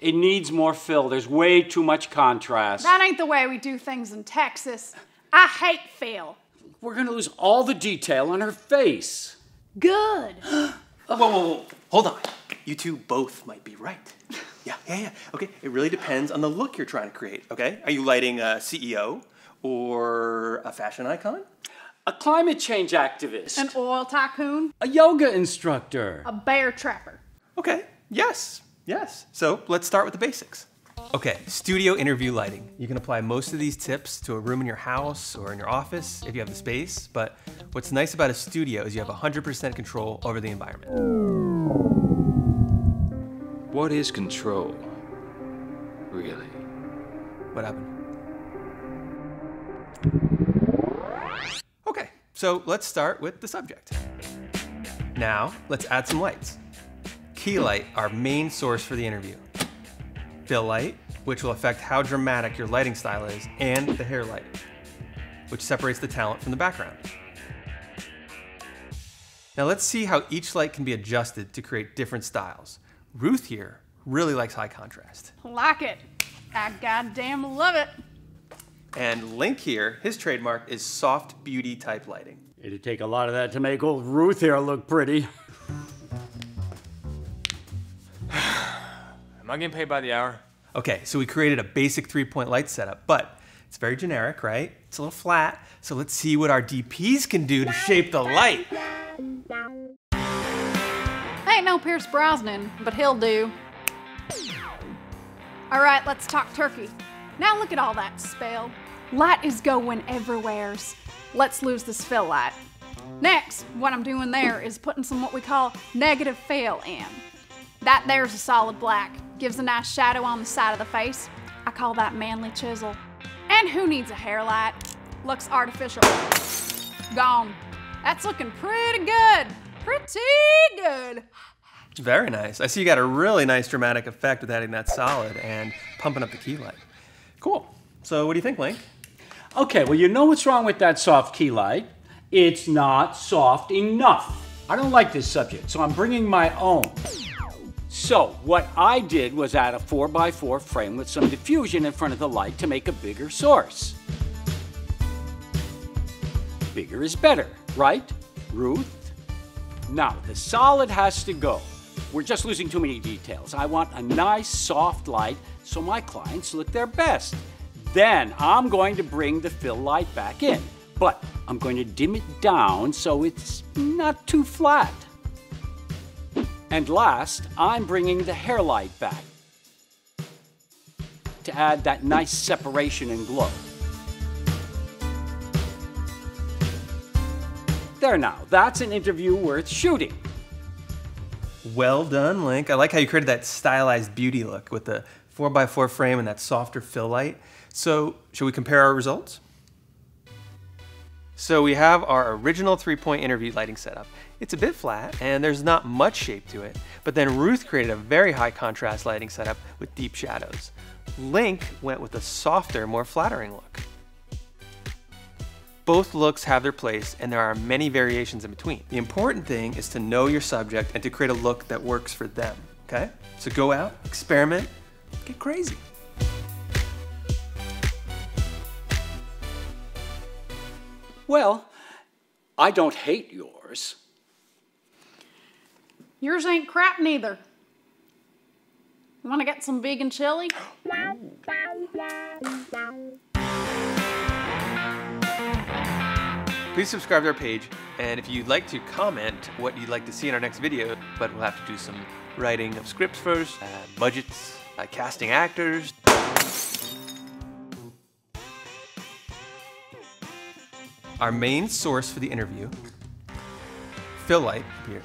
It needs more fill. There's way too much contrast. That ain't the way we do things in Texas. I hate fill. We're gonna lose all the detail on her face. Good. Whoa. Hold on. You two both might be right. Yeah. Okay, it really depends on the look you're trying to create, okay? Are you lighting a CEO or a fashion icon? A climate change activist. An oil tycoon. A yoga instructor. A bear trapper. Okay, yes. So let's start with the basics. Okay, studio interview lighting. You can apply most of these tips to a room in your house or in your office if you have the space, but what's nice about a studio is you have 100% control over the environment. What is control, really? What happened? Okay, so let's start with the subject. Now, let's add some lights. Key light, our main source for the interview. Fill light, which will affect how dramatic your lighting style is, and the hair light, which separates the talent from the background. Now let's see how each light can be adjusted to create different styles. Ruth here really likes high contrast. Like it. I goddamn love it. And Link here, his trademark is soft beauty type lighting. It'd take a lot of that to make old Ruth here look pretty. Am I getting paid by the hour? Okay, so we created a basic 3-point light setup, but it's very generic, right? It's a little flat, so let's see what our DPs can do to shape the light. Ain't no Pierce Brosnan, but he'll do. All right, let's talk turkey. Now look at all that spell. Light is going everywheres. Let's lose this fill light. Next, what I'm doing there is putting some what we call negative fill in. That there's a solid black. Gives a nice shadow on the side of the face. I call that manly chisel. And who needs a hair light? Looks artificial. Gone. That's looking pretty good. Pretty good. Very nice. I see you got a really nice dramatic effect with adding that solid and pumping up the key light. Cool. So what do you think, Link? Okay, well, you know what's wrong with that soft key light? It's not soft enough. I don't like this subject, so I'm bringing my own. So what I did was add a 4x4 frame with some diffusion in front of the light to make a bigger source. Bigger is better, right, Ruth? Now, the solid has to go. We're just losing too many details. I want a nice soft light so my clients look their best. Then I'm going to bring the fill light back in, but I'm going to dim it down so it's not too flat. And last, I'm bringing the hair light back to add that nice separation and glow. There now, that's an interview worth shooting. Well done, Link. I like how you created that stylized beauty look with the 4x4 frame and that softer fill light. So, should we compare our results? So we have our original 3-point interview lighting setup. It's a bit flat and there's not much shape to it, but then Ruth created a very high contrast lighting setup with deep shadows. Link went with a softer, more flattering look. Both looks have their place and there are many variations in between. The important thing is to know your subject and to create a look that works for them, okay? So go out, experiment, get crazy. Well, I don't hate yours. Yours ain't crap neither. You wanna get some vegan chili? Please subscribe to our page, and if you'd like to comment what you'd like to see in our next video, but we'll have to do some writing of scripts first, budgets, casting actors. Our main source for the interview, fill light here.